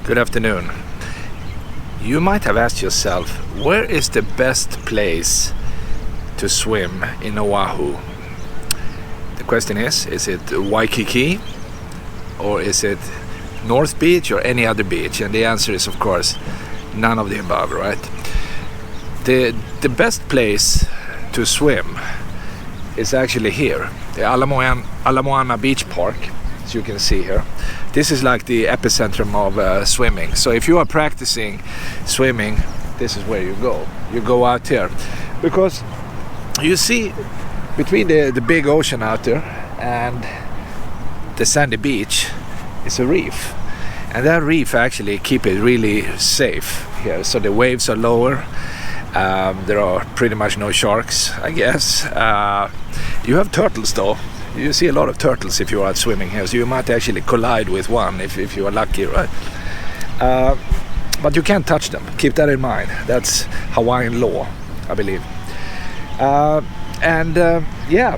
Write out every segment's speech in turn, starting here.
Good afternoon. You might have asked yourself, where is the best place to swim in Oahu? The question is it Waikiki or is it North Beach or any other beach? And the answer is, of course, none of the above, right? The best place to swim is actually here, the Moana Beach Park, as you can see here. This is like the epicentrum of swimming. So if you are practicing swimming, this is where you go. You go out here because you see between the big ocean out there and the sandy beach is a reef, and that reef actually keep it really safe here. So the waves are lower. There are pretty much no sharks, I guess. You have turtles though. You see a lot of turtles if you are out swimming here, so you might actually collide with one if you are lucky, right? But you can't touch them. Keep that in mind. That's Hawaiian law, I believe. Yeah,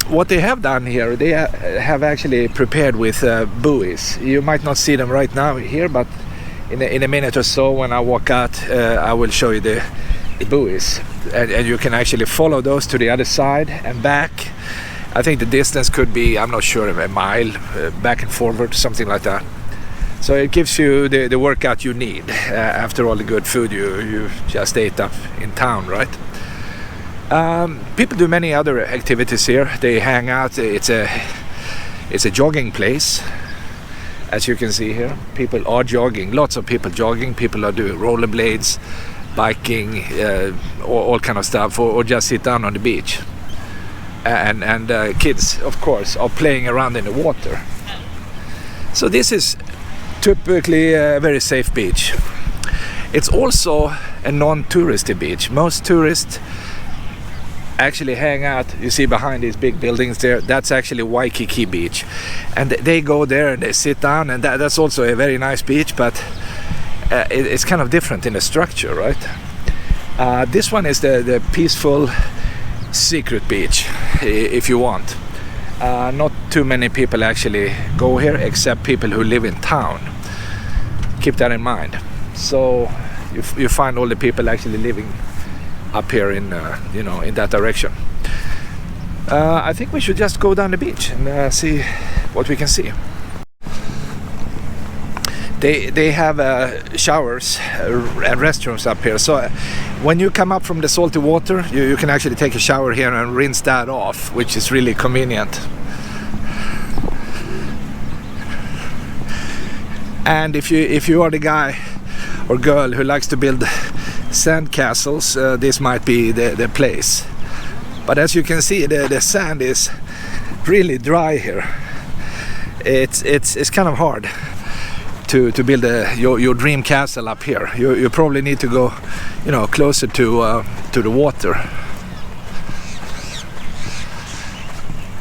what they have done here, they have actually prepared with buoys. You might not see them right now here, but in a minute or so when I walk out, I will show you the buoys. And you can actually follow those to the other side and back. I think the distance could be, I'm not sure, a mile back and forward, something like that. So it gives you the workout you need after all the good food you just ate up in town, right? People do many other activities here. They hang out. It's a jogging place, as you can see here. People are jogging. Lots of people jogging. People are doing rollerblades, biking, all kind of stuff, or just sit down on the beach. And kids, of course, are playing around in the water. So this is typically a very safe beach. It's also a non-touristy beach. Most tourists actually hang out, you see behind these big buildings there, that's actually Waikiki beach. And they go there and they sit down, and that's also a very nice beach, but it's kind of different in the structure, right? This one is the peaceful secret beach, if you want. Not too many people actually go here except people who live in town. Keep that in mind. So you find all the people actually living up here in in that direction. I think we should just go down the beach and see what we can see. They have showers and restrooms up here. So when you come up from the salty water, you can actually take a shower here and rinse that off, which is really convenient. And if you are the guy or girl who likes to build sand castles, this might be the place. But as you can see, the sand is really dry here. It's kind of hard to build your dream castle up here. You probably need to go, closer to the water.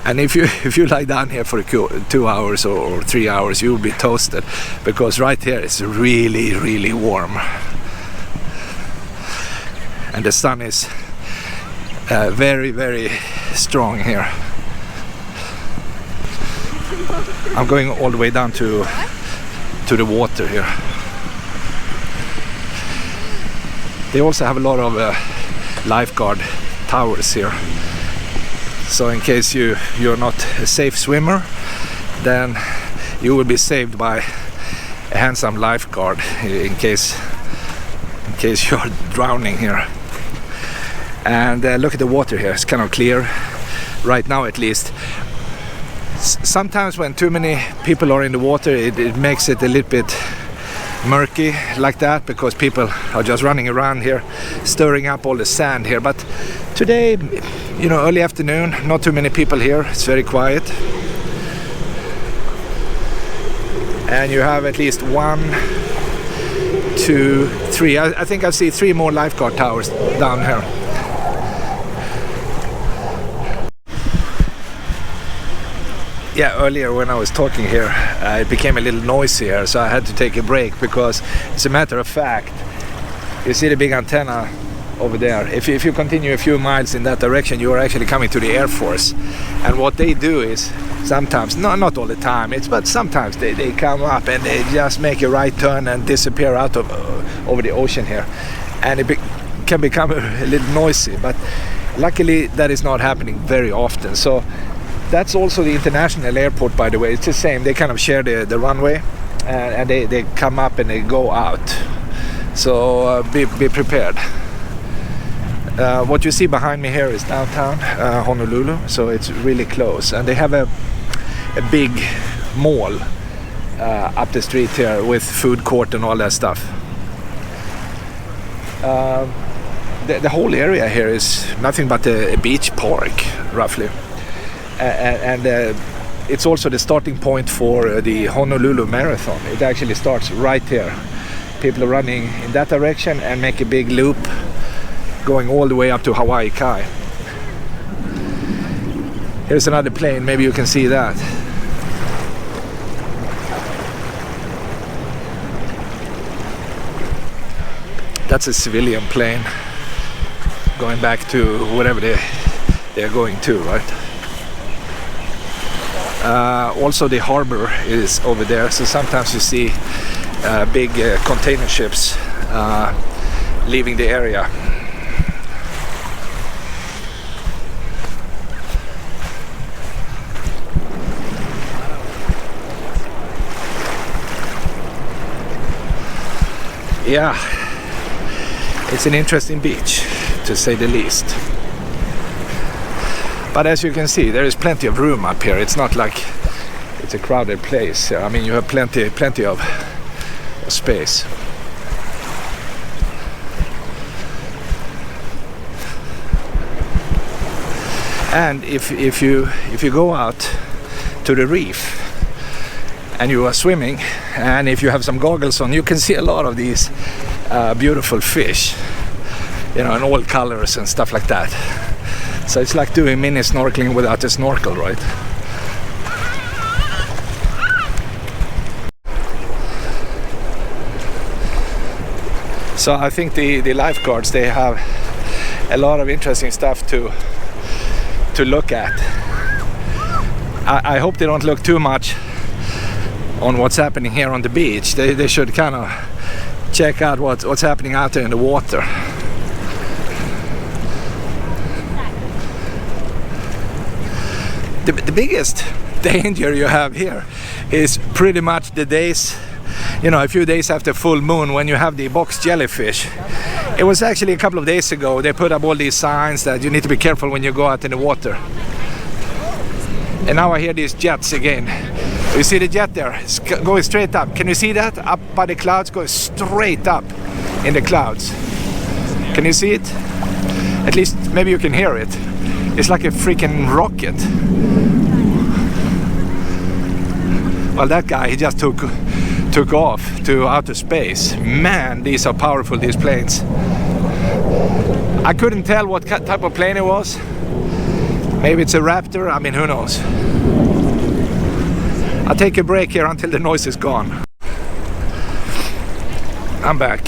And if you lie down here for 2 hours or 3 hours, you'll be toasted, because right here it's really, really warm, and the sun is very, very strong here. I'm going all the way down to the water here. They also have a lot of lifeguard towers here, so in case you're not a safe swimmer, then you will be saved by a handsome lifeguard in case you're drowning here. And look at the water here, it's kind of clear right now, at least. Sometimes when too many people are in the water, it makes it a little bit murky like that, because people are just running around here stirring up all the sand here. But today, early afternoon, not too many people here, it's very quiet. And you have at least 1, 2, 3, I think I see 3 more lifeguard towers down here. Yeah, earlier when I was talking here, it became a little noisy here, so I had to take a break, because as a matter of fact, you see the big antenna over there. If you continue a few miles in that direction, you are actually coming to the Air Force. And what they do is sometimes, not all the time, but sometimes they come up and they just make a right turn and disappear out of over the ocean here, and it can become a little noisy, but luckily that is not happening very often. So that's also the international airport, by the way. It's the same. They kind of share the runway, and they come up and they go out. So be prepared. What you see behind me here is downtown Honolulu, so it's really close, and they have a big mall up the street here with food court and all that stuff. The whole area here is nothing but a beach park, roughly, and it's also the starting point for the Honolulu Marathon. It actually starts right here. People are running in that direction and make a big loop going all the way up to Hawai'i. Here's another plane, maybe you can see that. That's a civilian plane going back to whatever they're going to, right? Also the harbor is over there, so sometimes you see big container ships leaving the area. Yeah, it's an interesting beach, to say the least. But as you can see, there is plenty of room up here. It's not like it's a crowded place. I mean, you have plenty of space. And if you go out to the reef and you are swimming, and if you have some goggles on, you can see a lot of these beautiful fish, you know, in all colors and stuff like that. So it's like doing mini snorkeling without a snorkel, right? So I think the lifeguards, they have a lot of interesting stuff to look at. I hope they don't look too much on what's happening here on the beach. They should kind of check out what's happening out there in the water. The biggest danger you have here is pretty much the days, you know, a few days after full moon, when you have the box jellyfish. It was actually a couple of days ago they put up all these signs that you need to be careful when you go out in the water. And now I hear these jets again. You see the jet there? It's going straight up. Can you see that? Up by the clouds, going straight up in the clouds. Can you see it? At least maybe you can hear it. It's like a freaking rocket. Well, that guy, he just took off to outer space. Man, these are powerful, these planes. I couldn't tell what type of plane it was. Maybe it's a Raptor, I mean, who knows. I'll take a break here until the noise is gone. I'm back.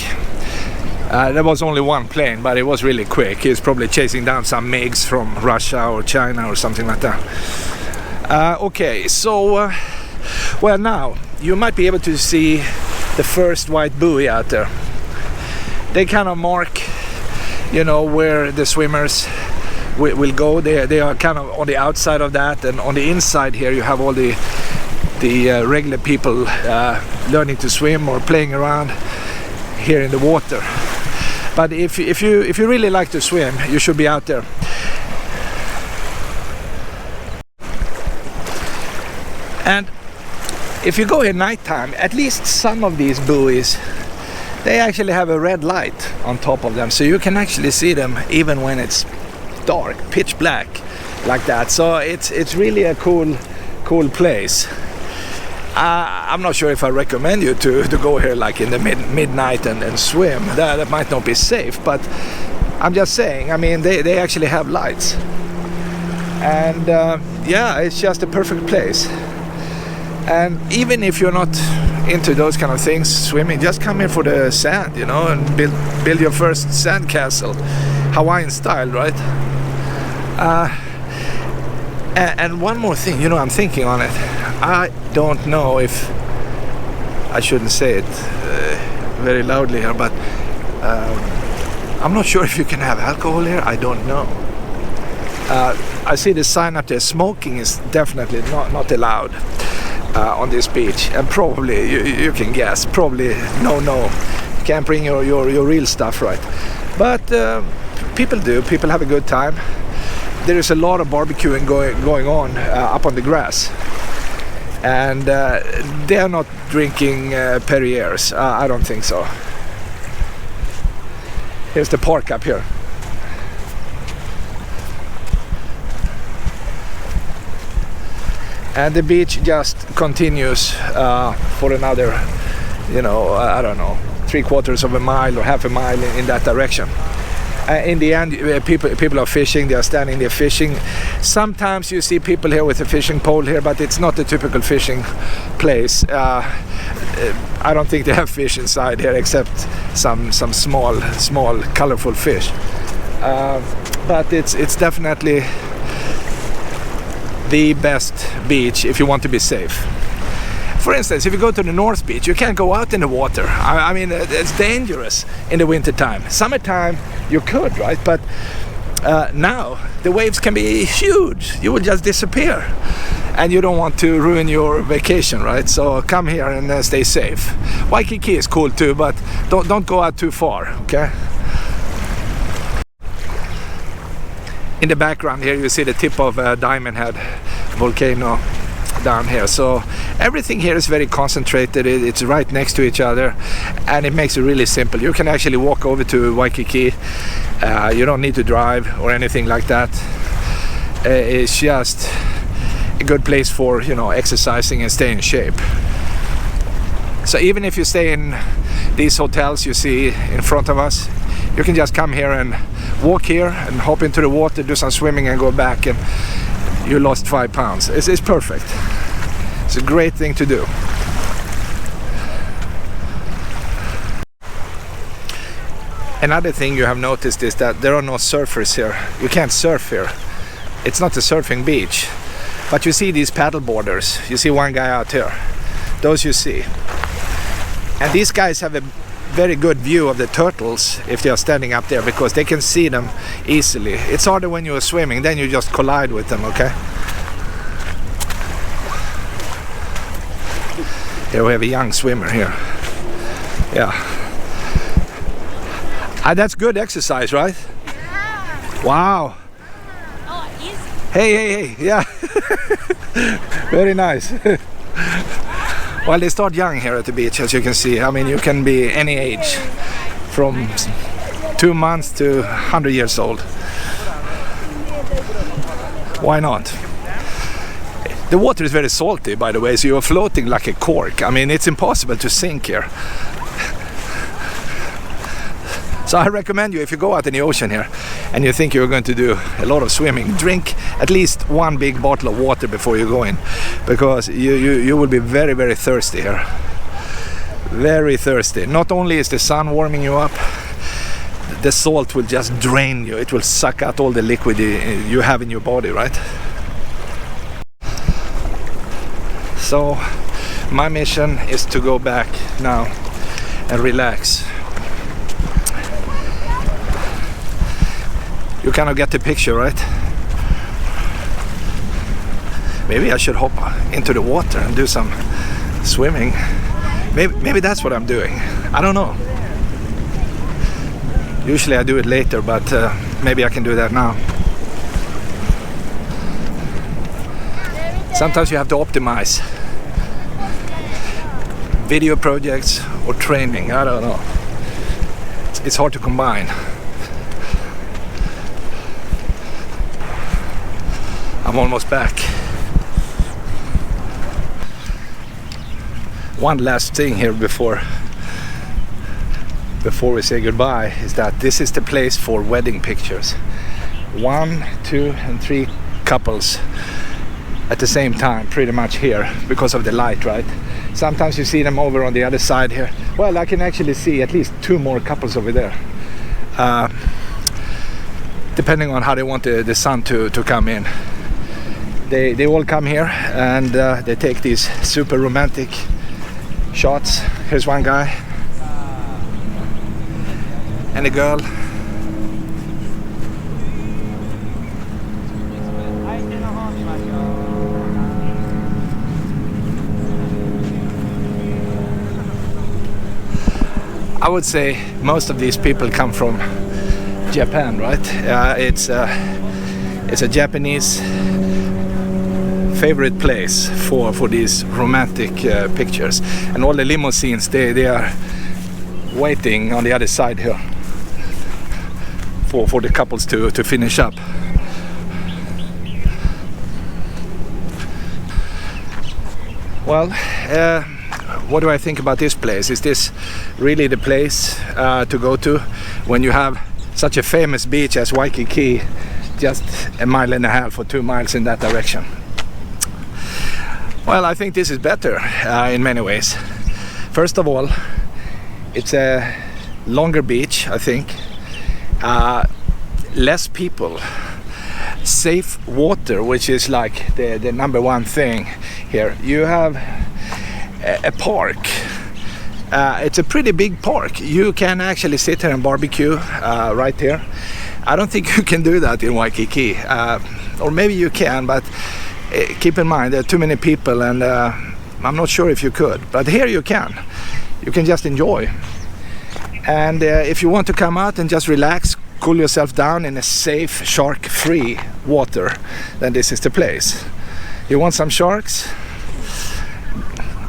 There was only one plane, but it was really quick. He's probably chasing down some MiGs from Russia or China or something like that. Okay, so well, now you might be able to see the first white buoy out there. They kind of mark, you know, where the swimmers will go. They are kind of on the outside of that, and on the inside here you have all the regular people learning to swim or playing around here in the water. But if you really like to swim, you should be out there. And if you go at nighttime, at least some of these buoys, they actually have a red light on top of them, so you can actually see them even when it's dark, pitch black like that. So it's really a cool place. I'm not sure if I recommend you to go here like in the midnight and swim. That might not be safe, but I'm just saying, I mean, they actually have lights. And yeah, it's just a perfect place. And even if you're not into those kind of things, swimming, just come here for the sand, you know, and build your first sand castle. Hawaiian style, right? And one more thing, you know, I'm thinking on it. I don't know if I shouldn't say it very loudly here, but I'm not sure if you can have alcohol here. I don't know. I see the sign up there. Smoking is definitely not allowed on this beach, and probably you can guess. Probably no. You can't bring your real stuff, right? But people do. People have a good time. There is a lot of barbecuing going on up on the grass, and they are not drinking Perriers. I don't think so. Here's the park up here. And the beach just continues for another, you know, I don't know, 3/4 of a mile or half a mile in that direction. In the end, people are fishing. They are standing there fishing. Sometimes you see people here with a fishing pole here, but it's not a typical fishing place. I don't think they have fish inside here except some small colorful fish. But it's definitely the best beach if you want to be safe. For instance, if you go to the North Beach, you can't go out in the water. I mean, it's dangerous in the winter time. Summertime, you could, right? But now, the waves can be huge. You will just disappear. And you don't want to ruin your vacation, right? So come here and stay safe. Waikiki is cool too, but don't go out too far, okay? In the background here, you see the tip of Diamond Head volcano down here. So everything here is very concentrated. It's right next to each other, and it makes it really simple. You can actually walk over to Waikiki. You don't need to drive or anything like that. It's just a good place for, you know, exercising and staying in shape. So even if you stay in these hotels you see in front of us, you can just come here and walk here and hop into the water, do some swimming and go back, and you lost 5 pounds. It's perfect. It's a great thing to do. Another thing you have noticed is that there are no surfers here. You can't surf here. It's not a surfing beach. But you see these paddle boarders. You see one guy out here. Those you see. And these guys have a very good view of the turtles if they are standing up there, because they can see them easily. It's harder when you are swimming, then you just collide with them, okay? Here we have a young swimmer here. Yeah. That's good exercise, right? Yeah. Wow. Oh, easy. Hey, yeah. Very nice. Well, they start young here at the beach, as you can see. I mean, you can be any age, from 2 months to 100 years old. Why not? The water is very salty, by the way, so you're floating like a cork. I mean, it's impossible to sink here. So I recommend you, if you go out in the ocean here and you think you're going to do a lot of swimming, drink at least 1 big bottle of water before you go in, because you will be very, very thirsty here. Very thirsty. Not only is the sun warming you up, the salt will just drain you. It will suck out all the liquid you have in your body, right? So my mission is to go back now and relax. You kind of get the picture, right? Maybe I should hop into the water and do some swimming. Maybe that's what I'm doing. I don't know. Usually I do it later, but maybe I can do that now. Sometimes you have to optimize. Video projects or training, I don't know. It's hard to combine. I'm almost back. One last thing here before we say goodbye is that this is the place for wedding pictures. 1, 2 and 3 couples at the same time, pretty much here, because of the light, right? Sometimes you see them over on the other side here. Well, I can actually see at least 2 more couples over there. depending on how they want the sun to come in. They all come here and they take these super romantic shots. Here's one guy and a girl. I would say most of these people come from Japan, right? It's a Japanese favorite place for these romantic pictures, and all the limousines they are waiting on the other side here for the couples to finish up. Well, what do I think about this place? Is this really the place to go to when you have such a famous beach as Waikiki just a mile and a half or 2 miles in that direction? Well, I think this is better in many ways. First of all, it's a longer beach, I think. Less people. Safe water, which is like the number one thing here. You have a park. It's a pretty big park. You can actually sit here and barbecue right here. I don't think you can do that in Waikiki, or maybe you can, but keep in mind there are too many people, and I'm not sure if you could, but here you can just enjoy. And if you want to come out and just relax, cool yourself down in a safe, shark-free water, then this is the place. You want some sharks?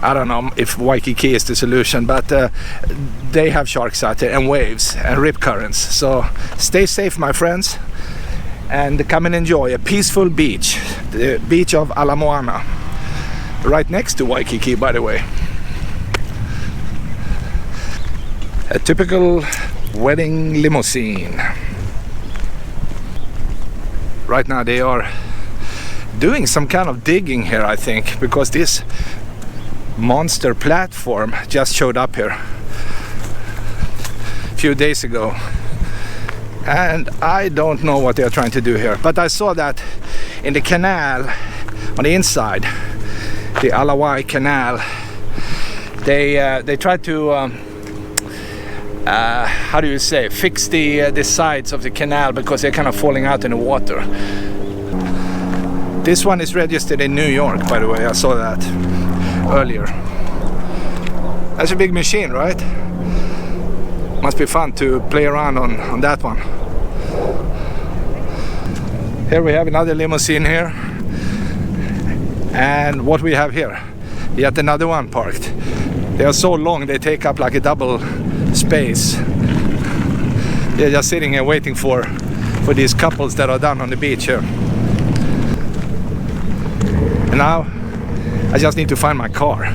I don't know if Waikiki is the solution, but they have sharks out there, and waves and rip currents. So stay safe, my friends, and come and enjoy a peaceful beach, the beach of Moana, right next to Waikiki, by the way. A typical wedding limousine. Right now they are doing some kind of digging here, I think, because this monster platform just showed up here a few days ago, and I don't know what they are trying to do here, but I saw that in the canal on the inside, the Hawai'i canal, they tried to how do you say, fix the sides of the canal because they're kind of falling out in the water. This one is registered in New York, by the way. I saw that earlier. That's a big machine, right? Must be fun to play around on that one. Here we have another limousine here, and what we have here, yet another one parked. They are so long they take up like a double space. They're just sitting here waiting for these couples that are down on the beach here. And now I just need to find my car.